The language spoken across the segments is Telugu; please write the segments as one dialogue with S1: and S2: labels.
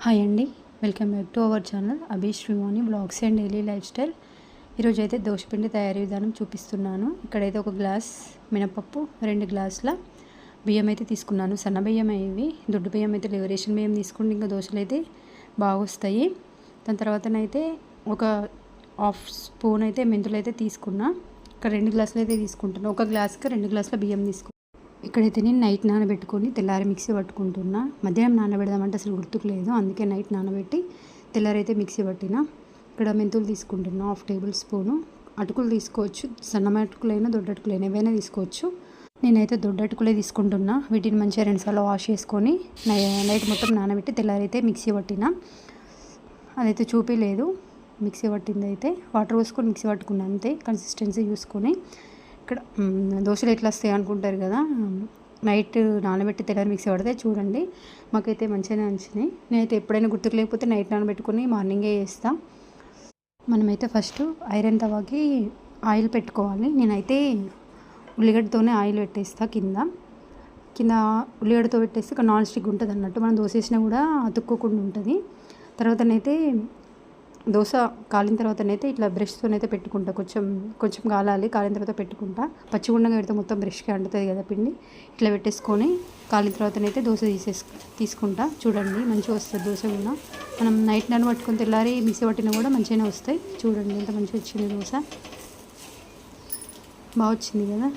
S1: హాయ్ అండి, welcome back to our channel Abhi Srivani blogs and daily lifestyle. ఈరోజు అయితే దోశపిండి తయారీ విధానం చూపిస్తున్నాను. ఇక్కడైతే ఒక గ్లాస్ మినపప్పు, 2 గ్లాసుల బియ్యం అయితే తీసుకున్నాను. సన్న బియ్యం ఇవి, దొడ్డు బియ్యం అయితే లేవు. రేషన్ బియ్యం తీసుకుంటే ఇంకా దోశలు అయితే బాగా వస్తాయి. దాని తర్వాతనైతే ఒక హాఫ్ స్పూన్ అయితే మెంతులు అయితే తీసుకున్నా. ఇక్కడ 2 గ్లాసులు అయితే తీసుకుంటున్నాను. ఒక గ్లాస్కి 2 గ్లాసుల బియ్యం తీసుకున్నాను. ఇక్కడైతే నేను నైట్ నానబెట్టుకొని తెల్లారి మిక్సీ పట్టుకుంటున్నా. మధ్యాహ్నం నానబెడదామంటే అసలు గుర్తుకులేదు, అందుకే నైట్ నానబెట్టి తెల్లారైతే మిక్సీ పట్టిన. ఇక్కడ మెంతులు తీసుకుంటున్నా, 1/2 టేబుల్ స్పూను. అటుకులు తీసుకోవచ్చు, సన్న అటుకులైనా దొడ్డ అటుకులైనా ఏవైనా తీసుకోవచ్చు. నేనైతే దొడ్డ అటుకులే తీసుకుంటున్నా. వీటిని మంచిగా 2 సార్లు వాష్ చేసుకొని నైట్ మొత్తం నానబెట్టి తెల్లారైతే మిక్సీ పట్టిన. అదైతే చూపించలేదు, మిక్సీ పట్టింది అయితే వాటర్ పోసుకొని మిక్సీ పట్టుకున్నా అంతే. కన్సిస్టెన్సీ చూసుకొని ఇక్కడ దోశలు ఎట్లా వస్తాయి అనుకుంటారు కదా, నైట్ నానబెట్టి తెల్లారి మిక్సీ పడితే చూడండి మాకైతే మంచిగానే నచ్చినాయి. నేనైతే ఎప్పుడైనా గుర్తుకు లేకపోతే నైట్ నానబెట్టుకొని మార్నింగే చేస్తాం. మనమైతే ఫస్ట్ ఐరన్ తవాకి ఆయిల్ పెట్టుకోవాలి. నేనైతే ఉల్లిగడ్డతోనే ఆయిల్ పెట్టేస్తా. కింద ఉల్లిగడ్డతో పెట్టేస్తే ఇక్కడ నాన్ స్టిక్ ఉంటుంది అన్నట్టు, మనం దోశ వేసినా కూడా అతుక్కోకుండా ఉంటుంది. తర్వాతనైతే దోశ కాలిన తర్వాతనైతే ఇట్లా బ్రష్తోనైతే పెట్టుకుంటా. కొంచెం కాలాలి, కాలిన తర్వాత పెట్టుకుంటా. పచ్చిగుండంగా పెడితే మొత్తం బ్రష్కి అంటుతుంది కదా పిండి. ఇట్లా పెట్టేసుకొని కాలిన తర్వాతనైతే దోశ తీసుకుంటా. చూడండి మంచిగా వస్తుంది దోశ కూడా. మనం నైట్ పట్టుకొని తెల్లారి మిక్సీ పట్టినా కూడా మంచిగానే వస్తాయి. చూడండి ఎంత మంచిగా వచ్చింది దోశ, బాగా వచ్చింది కదా.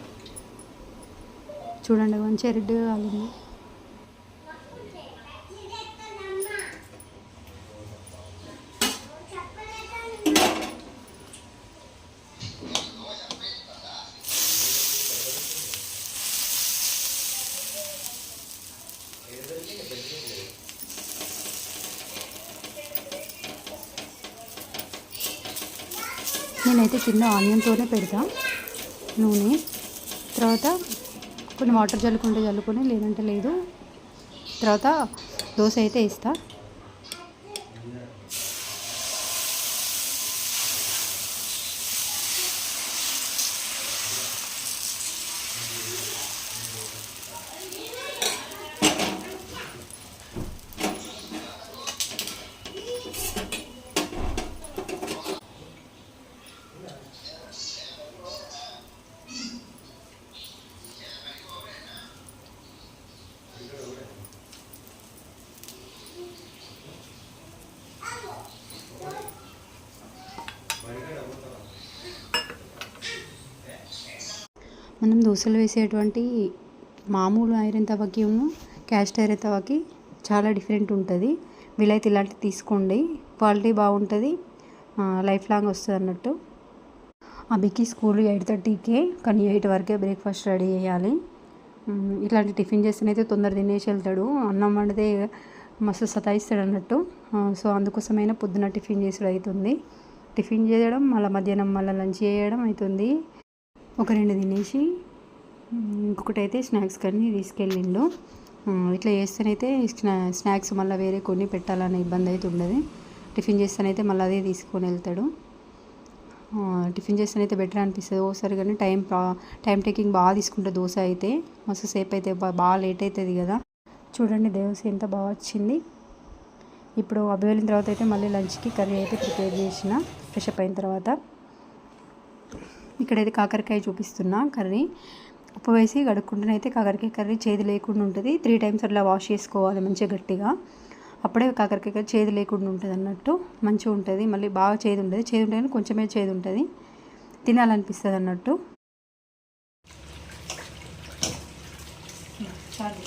S1: చూడండి మంచిగా రెడ్గా కాలింది. నేనైతే కింద ఆనియన్తోనే పెడతా నూనె. తర్వాత కొన్ని వాటర్ చల్లుకొని, లేదంటే లేదు. తర్వాత దోశ అయితే వేస్తా. మనం దోశలు వేసేటువంటి మామూలు ఐరన్ తవకి క్యాస్ట్ ఐరన్ తవకి చాలా డిఫరెంట్ ఉంటుంది. వీలైతే ఇలాంటివి తీసుకోండి, క్వాలిటీ బాగుంటుంది, లైఫ్ లాంగ్ వస్తుంది అన్నట్టు. అభికి స్కూల్ 8:30కే, కానీ 8 వరకే బ్రేక్ఫాస్ట్ రెడీ చేయాలి. ఇట్లాంటి టిఫిన్ చేస్తేనైతే తొందర తినేసి వెళ్తాడు. అన్నం వండితే మస్తు సతాయిస్తాడు అన్నట్టు. సో అందుకోసమైనా పొద్దున టిఫిన్ చేసుడు అవుతుంది. టిఫిన్ చేయడం, మళ్ళీ మధ్యాహ్నం మళ్ళీ లంచ్ చేయడం అవుతుంది. ఒక 2 తినేసి ఇంకొకటి అయితే స్నాక్స్ కానీ తీసుకెళ్ళిండు. ఇట్లా చేస్తేనైతే స్నాక్స్ మళ్ళీ వేరే కొన్ని పెట్టాలనే ఇబ్బంది అయితే ఉండదు. టిఫిన్ చేస్తేనైతే మళ్ళీ అదే తీసుకొని వెళ్తాడు. టిఫిన్ చేస్తేనైతే బెటర్ అనిపిస్తుంది ఓసారి, కానీ టైం టేకింగ్ బాగా తీసుకుంటుంది దోశ అయితే. మస్తు సేపు అయితే బాగా లేట్ అవుతుంది కదా. చూడండి దోశ ఎంత బాగా వచ్చింది. ఇప్పుడు అవి వెళ్ళిన తర్వాత అయితే మళ్ళీ లంచ్కి కర్రీ అయితే ప్రిపేర్ చేసిన ఫ్రెష్ అప్ అయిన తర్వాత. ఇక్కడైతే కాకరకాయ చూపిస్తున్నా. కర్రీ ఉప్పు వేసి కడుక్కుంటేనైతే కాకరకాయ కర్రీ చేదు లేకుండా ఉంటుంది. 3 టైమ్స్ అట్లా వాష్ చేసుకోవాలి మంచిగా గట్టిగా, అప్పుడే కాకరకాయ చేదు లేకుండా ఉంటుంది అన్నట్టు. మంచిగా ఉంటుంది, మళ్ళీ బాగా చేదు ఉంటుంది. చేదు ఉంటుంది కానీ కొంచెమే చేదు ఉంటుంది, తినాలనిపిస్తుంది అన్నట్టు. చాలు.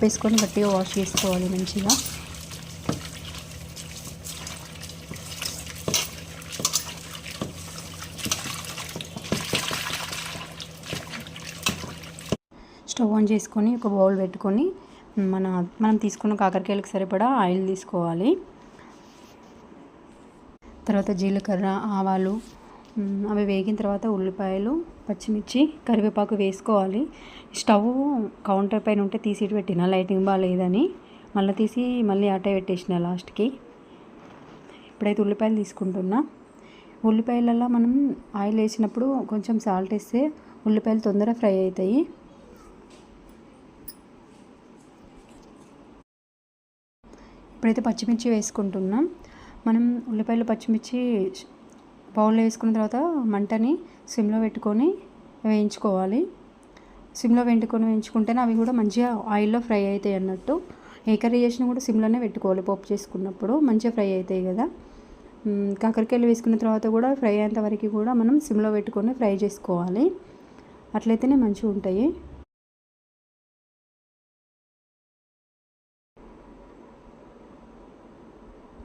S1: వేసుకొని గట్టిగా వాష్ చేసుకోవాలి మంచిగా. స్టవ్ ఆన్ చేసుకొని ఒక బౌల్ పెట్టుకొని మనం తీసుకున్న కాకరకాయలకు సరిపడా ఆయిల్ తీసుకోవాలి. తర్వాత జీలకర్ర, ఆవాలు అవి వేగిన తర్వాత ఉల్లిపాయలు, పచ్చిమిర్చి, కరివేపాకు వేసుకోవాలి. స్టవ్ కౌంటర్ పైన ఉంటే తీసి పెట్టిన లైటింగ్ బాగాలేదని మళ్ళీ తీసి మళ్ళీ అటే పెట్టేసిన లాస్ట్కి. ఇప్పుడైతే ఉల్లిపాయలు తీసుకుంటున్నా. ఉల్లిపాయలలో మనం ఆయిల్ వేసినప్పుడు కొంచెం సాల్ట్ వేస్తే ఉల్లిపాయలు తొందరగా ఫ్రై అవుతాయి. ఇప్పుడైతే పచ్చిమిర్చి వేసుకుంటున్నాం. మనం ఉల్లిపాయలు, పచ్చిమిర్చి బౌల్లో వేసుకున్న తర్వాత మంటని సిమ్లో పెట్టుకొని వేయించుకోవాలి. సిమ్లో వేయించుకుంటేనే అవి కూడా మంచిగా ఆయిల్లో ఫ్రై అవుతాయి అన్నట్టు. ఏ కర్రీ చేసినా కూడా సిమ్లోనే పెట్టుకోవాలి. పప్పు చేసుకున్నప్పుడు మంచిగా ఫ్రై అవుతాయి కదా. కాకరకాయలు వేసుకున్న తర్వాత కూడా ఫ్రై అయ్యేంత వరకు కూడా మనం సిమ్లో పెట్టుకొని ఫ్రై చేసుకోవాలి. అట్లయితేనే మంచిగా ఉంటాయి.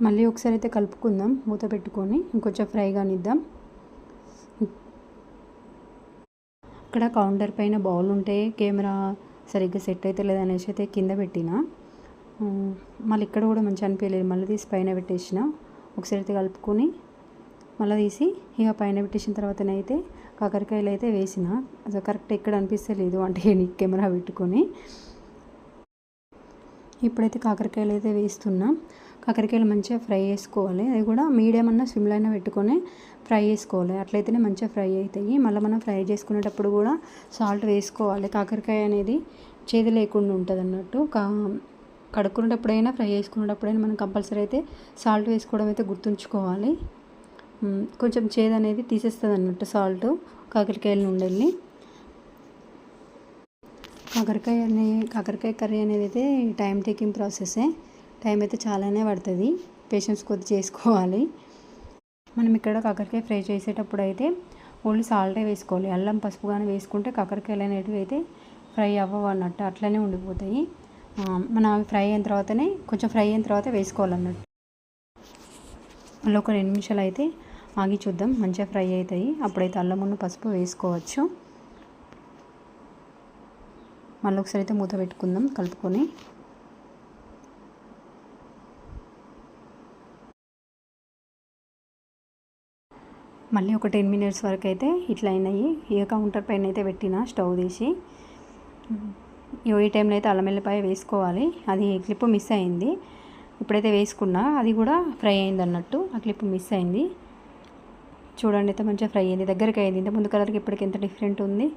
S1: మళ్ళీ ఒకసారి అయితే కలుపుకుందాం మూత పెట్టుకొని, ఇంకొంచెం ఫ్రై కానిద్దాం. అక్కడ కౌంటర్ పైన బౌల్ ఉంటే కెమెరా సరిగ్గా సెట్ అయితే లేదనేసి అయితే కింద పెట్టిన. మళ్ళీ ఇక్కడ కూడా మంచిగా అనిపించలేదు, మళ్ళీ తీసి పైన పెట్టేసిన. ఒకసారి అయితే కలుపుకొని మళ్ళీ తీసి ఇక పైన పెట్టేసిన తర్వాతనైతే కాకరకాయలు అయితే వేసిన. అసలు కరెక్ట్ ఎక్కడ అనిపిస్తలేదు అంటే కెమెరా పెట్టుకొని. ఇప్పుడైతే కాకరకాయలు అయితే వేస్తున్నా. కాకరకాయలు మంచిగా ఫ్రై చేసుకోవాలి. అది కూడా మీడియం అన్న సిమ్లో అయినా పెట్టుకొని ఫ్రై చేసుకోవాలి. అట్లయితేనే మంచిగా ఫ్రై అవుతాయి. మళ్ళీ మనం ఫ్రై చేసుకునేటప్పుడు కూడా సాల్ట్ వేసుకోవాలి. కాకరకాయ అనేది చేదు లేకుండా ఉంటుంది అన్నట్టు. కడుక్కునేటప్పుడైనా ఫ్రై చేసుకునేటప్పుడైనా మనం కంపల్సరీ అయితే సాల్ట్ వేసుకోవడం అయితే గుర్తుంచుకోవాలి. కొంచెం చేదు అనేది తీసేస్తుంది అన్నట్టు సాల్ట్ కాకరకాయల నుండి వెళ్ళి. కాకరకాయ కర్రీ అనేది అయితే టైం టేకింగ్ ప్రాసెసే. టైం అయితే చాలానే పడుతుంది, పేషెన్స్ కొద్ది చేసుకోవాలి. మనం ఇక్కడ కాకరకాయ ఫ్రై చేసేటప్పుడు అయితే ఓన్లీ సాల్టే వేసుకోవాలి. అల్లం, పసుపు కానీ వేసుకుంటే కాకరకాయలు అనేటివి అయితే ఫ్రై అవ్వవు అన్నట్టు, అట్లనే ఉండిపోతాయి. మనం అవి కొంచెం ఫ్రై అయిన తర్వాత వేసుకోవాలన్నట్టు. మళ్ళీ ఒక 2 నిమిషాలు అయితే ఆగి చూద్దాం, మంచిగా ఫ్రై అవుతాయి. అప్పుడైతే అల్లం, పసుపు వేసుకోవచ్చు. మళ్ళీ ఒకసారి అయితే మూత పెట్టుకుందాం కలుపుకొని. మళ్ళీ ఒక 10 మినిట్స్ వరకు అయితే ఇట్లా అయినాయి. ఏ కౌంటర్ పైన అయితే పెట్టిన స్టవ్ తీసి. ఈ టైంలో అయితే అల్లం వెల్లిపాయ వేసుకోవాలి. అది క్లిప్ మిస్ అయింది. ఇప్పుడైతే వేసుకున్నా, అది కూడా ఫ్రై అయింది అన్నట్టు. ఆ క్లిప్ మిస్ అయింది. చూడండి అయితే మంచిగా ఫ్రై అయింది, దగ్గరికి అయింది. ఇంత ముందు కలర్కి ఇప్పటికి ఎంత డిఫరెంట్ ఉంది.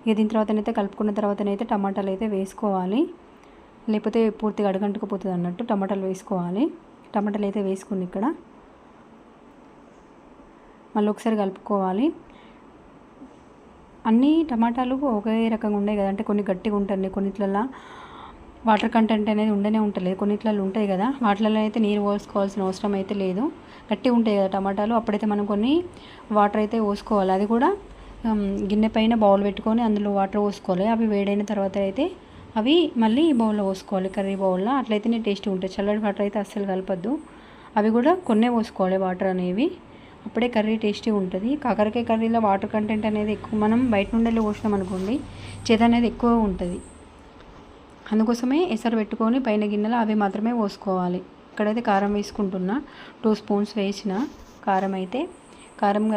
S1: ఇక దీని తర్వాతనైతే కలుపుకున్న తర్వాతనైతే టమాటాలు అయితే వేసుకోవాలి, లేకపోతే పూర్తిగా అడుగంటుకుపోతుంది అన్నట్టు. టమాటాలు వేసుకోవాలి. టమాటాలు అయితే వేసుకుని ఇక్కడ మళ్ళీ ఒకసారి కలుపుకోవాలి. అన్ని టమాటాలు ఒకే రకంగా ఉన్నాయి కదా, అంటే కొన్ని గట్టిగా ఉంటాయి, కొన్నిట్లలో వాటర్ కంటెంట్ అనేది ఉండనే ఉంటలేదు, కొన్నిట్లలో ఉంటాయి కదా. వాటిలలో అయితే నీరు పోసుకోవాల్సిన అవసరం అయితే లేదు, గట్టిగా ఉంటాయి కదా టమాటాలు. అప్పుడైతే మనం కొన్ని వాటర్ అయితే పోసుకోవాలి. అది కూడా గిన్నె పైన బౌల్ పెట్టుకొని అందులో వాటర్ పోసుకోవాలి. అవి వేడైన తర్వాత అయితే అవి మళ్ళీ బౌల్లో పోసుకోవాలి, కర్రీ బౌల్లో. అట్లయితేనే టేస్టీ ఉంటాయి. చల్లటి వాటర్ అయితే అస్సలు కలపద్దు. అవి కూడా కొన్నే పోసుకోవాలి వాటర్ అనేవి, అప్పుడే కర్రీ టేస్టీ ఉంటుంది. కాకరకాయ కర్రీలో వాటర్ కంటెంట్ అనేది ఎక్కువ, మనం బయట నుండి పోసినాం అనుకోండి చేదు అనేది ఎక్కువ ఉంటుంది. అందుకోసమే ఎసరు పెట్టుకొని పైన గిన్నెలో అవి మాత్రమే పోసుకోవాలి. ఇక్కడైతే కారం వేసుకుంటున్నా. 2 స్పూన్స్ వేసిన కారం అయితే, కారం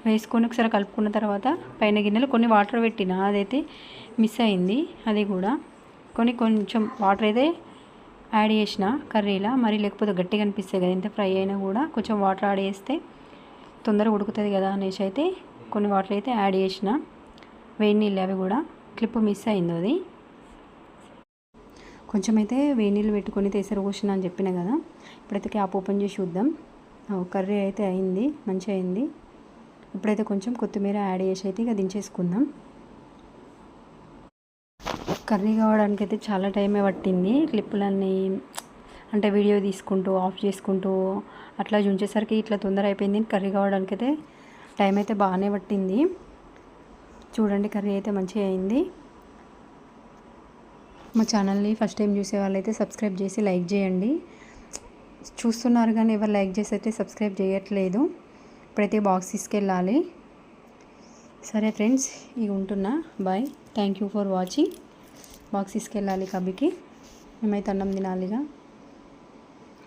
S1: వేసుకొని ఒకసారి కలుపుకున్న తర్వాత పైన గిన్నెలో కొన్ని వాటర్ పెట్టిన, అదైతే మిస్ అయింది. అది కూడా కొంచెం వాటర్ అయితే యాడ్ చేసిన కర్రీలా, మరి లేకపోతే గట్టిగా అనిపిస్తాయి కదా ఎంత ఫ్రై అయినా కూడా. కొంచెం వాటర్ యాడ్ చేస్తే తొందరగా ఉడుకుతుంది కదా అనేసి అయితే కొన్ని వాటర్ అయితే యాడ్ చేసిన. వేడి నీళ్ళు అవి కూడా క్లిప్ మిస్ అయింది. అది కొంచెం అయితే వేడి నీళ్ళు పెట్టుకొని ఎసరు పోసిన అని చెప్పిన కదా. ఇప్పుడైతే క్యాప్ ఓపెన్ చేసి చూద్దాం. కర్రీ అయితే అయింది, మంచిగా అయింది. ఇప్పుడైతే కొంచెం కొత్తిమీర యాడ్ చేసి అయితే ఇక దించేసుకుందాం. కర్రీ కావడానికి అయితే చాలా టైమే పట్టింది. క్లిప్పులన్నీ అంటే వీడియో తీసుకుంటూ ఆఫ్ చేసుకుంటూ అట్లా ఉంచేసరికి ఇట్లా తొందర అయిపోయింది. కర్రీ కావడానికి అయితే టైం అయితే బాగానే పట్టింది. చూడండి కర్రీ అయితే మంచిగా అయింది. మా ఛానల్ని ఫస్ట్ టైం చూసే వాళ్ళైతే సబ్స్క్రైబ్ చేసి లైక్ చేయండి. చూస్తున్నారు కానీ ఎవరు లైక్ చేసి అయితే సబ్స్క్రైబ్ చేయట్లేదు. ఇప్పుడైతే బాక్స్ తీసుకెళ్ళాలి. సరే ఫ్రెండ్స్, ఇక ఉంటున్నా, bye, thank you for watching. Box తీసుకెళ్ళాలి కబ్బికి. మేమైతే అన్నం తినాలిగా.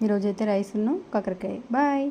S1: ఈరోజైతే రైస్ కాకరకాయ. బాయ్.